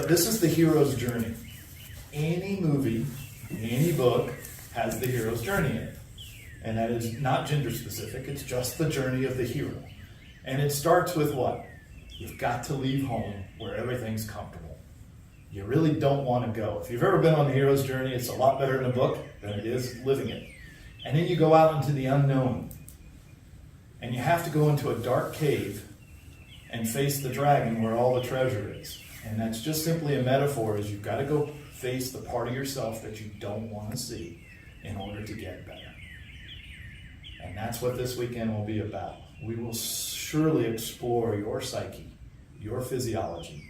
But this is the hero's journey. Any movie, any book has the hero's journey in it. And that is not gender specific, it's just the journey of the hero. And it starts with what? You've got to leave home where everything's comfortable. You really don't want to go. If you've ever been on the hero's journey, it's a lot better in a book than it is living it. And then you go out into the unknown. And you have to go into a dark cave and face the dragon where all the treasure is. And that's just simply a metaphor, is you've got to go face the part of yourself that you don't want to see in order to get better. And that's what this weekend will be about. We will surely explore your psyche, your physiology,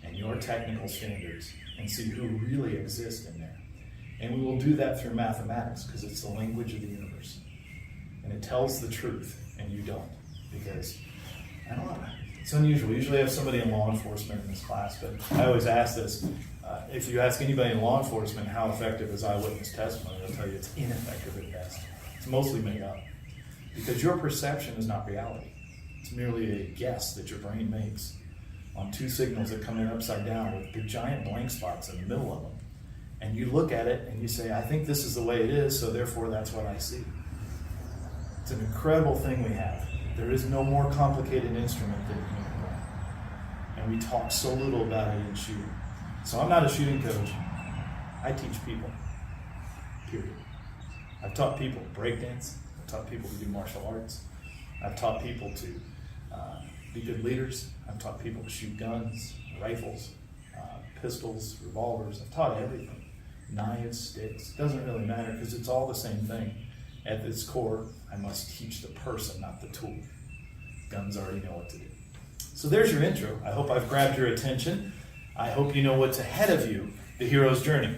and your technical standards and see who really exists in there. And we will do that through mathematics because it's the language of the universe. And it tells the truth, and you don't. Because, I don't know, it's unusual. Usually I have somebody in law enforcement in this class, but I always ask this. If you ask anybody in law enforcement how effective is eyewitness testimony, they'll tell you it's ineffective at best. It's mostly made up. Because your perception is not reality. It's merely a guess that your brain makes on two signals that come in upside down with big giant blank spots in the middle of them. And you look at it and you say, I think this is the way it is, so therefore that's what I see. It's an incredible thing we have. There is no more complicated instrument than the human brain. And we talk so little about it in shooting. So I'm not a shooting coach. I teach people, period. I've taught people to breakdance. I've taught people to do martial arts. I've taught people to be good leaders. I've taught people to shoot guns, rifles, pistols, revolvers. I've taught everything. Knives, sticks, doesn't really matter because it's all the same thing. At its core, I must teach the person, not the tool. Guns already know what to do. So there's your intro. I hope I've grabbed your attention. I hope you know what's ahead of you, the hero's journey.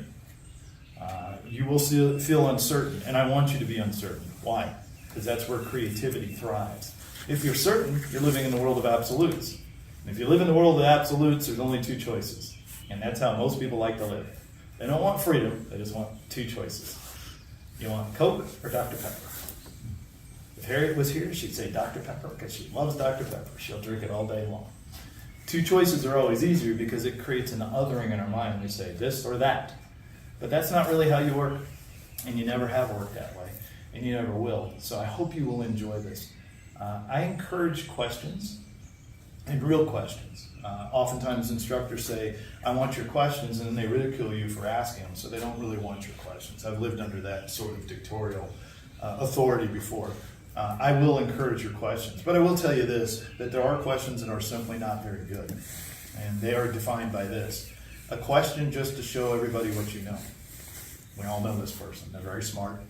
You will feel uncertain, and I want you to be uncertain. Why? Because that's where creativity thrives. If you're certain, you're living in the world of absolutes. And if you live in the world of absolutes, there's only two choices. And that's how most people like to live. They don't want freedom, they just want two choices. You want Coke or Dr. Pepper? If Harriet was here, she'd say Dr. Pepper because she loves Dr. Pepper. She'll drink it all day long. Two choices are always easier because it creates an othering in our mind. We say this or that. But that's not really how you work. And you never have worked that way. And you never will. So I hope you will enjoy this. I encourage questions and real questions. Oftentimes instructors say, I want your questions, and then they ridicule you for asking them, so they don't really want your questions. I've lived under that sort of dictatorial authority before. I will encourage your questions, but I will tell you this, that there are questions that are simply not very good, and they are defined by this. A question just to show everybody what you know. We all know this person. They're very smart,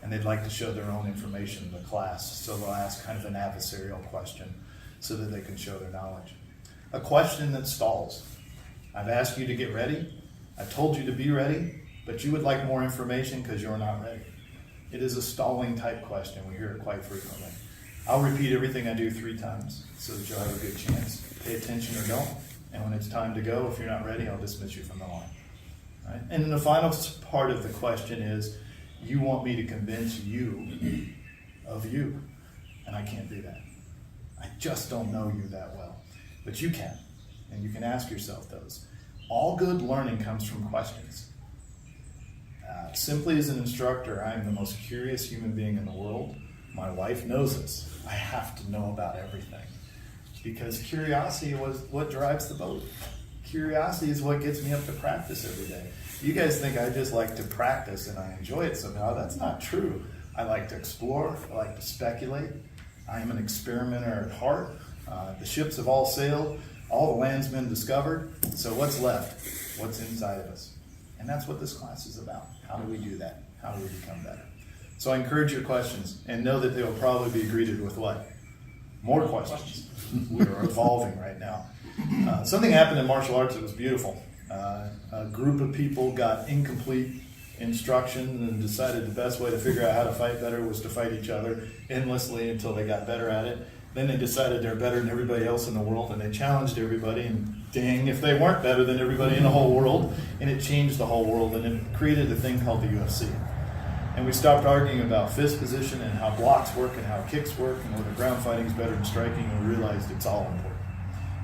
and they'd like to show their own information in the class, so they'll ask kind of an adversarial question so that they can show their knowledge. A question that stalls. I've asked you to get ready. I've told you to be ready, but you would like more information because you're not ready. It is a stalling type question. We hear it quite frequently. I'll repeat everything I do 3 times so that you'll have a good chance. Pay attention or don't. And when it's time to go, if you're not ready, I'll dismiss you from the line. Right? And then the final part of the question is, you want me to convince you of you. And I can't do that. I just don't know you that well. But you can. And you can ask yourself those. All good learning comes from questions. Simply as an instructor, I am the most curious human being in the world. My wife knows this. I have to know about everything. Because curiosity was what drives the boat. Curiosity is what gets me up to practice every day. You guys think I just like to practice and I enjoy it somehow. That's not true. I like to explore. I like to speculate. I am an experimenter at heart. The ships have all sailed. All the land's been discovered. So what's left? What's inside of us? And that's what this class is about. How do we do that? How do we become better? So I encourage your questions and know that they will probably be greeted with what? More questions. We are evolving right now. Something happened in martial arts that was beautiful. A group of people got incomplete instruction and decided the best way to figure out how to fight better was to fight each other endlessly until they got better at it. Then they decided they're better than everybody else in the world, and they challenged everybody, and dang, if they weren't better than everybody in the whole world, and it changed the whole world, and it created a thing called the UFC. And we stopped arguing about fist position and how blocks work and how kicks work and whether ground fighting is better than striking, and we realized it's all important.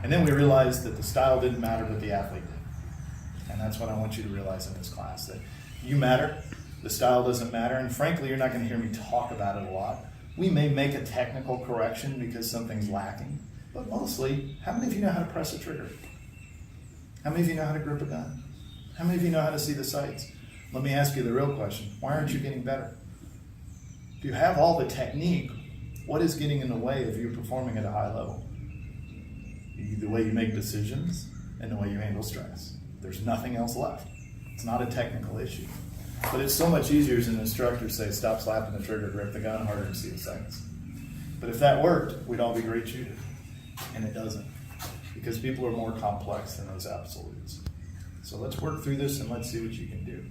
And then we realized that the style didn't matter, but the athlete did. And that's what I want you to realize in this class, that you matter, the style doesn't matter, and frankly, you're not going to hear me talk about it a lot. We may make a technical correction because something's lacking, but mostly, how many of you know how to press a trigger? How many of you know how to grip a gun? How many of you know how to see the sights? Let me ask you the real question. Why aren't you getting better? If you have all the technique, what is getting in the way of you performing at a high level? The way you make decisions and the way you handle stress. There's nothing else left. It's not a technical issue. But it's so much easier as an instructor to say, stop slapping the trigger, grip the gun harder and see the sights. But if that worked, we'd all be great shooters. And it doesn't. Because people are more complex than those absolutes. So let's work through this and let's see what you can do.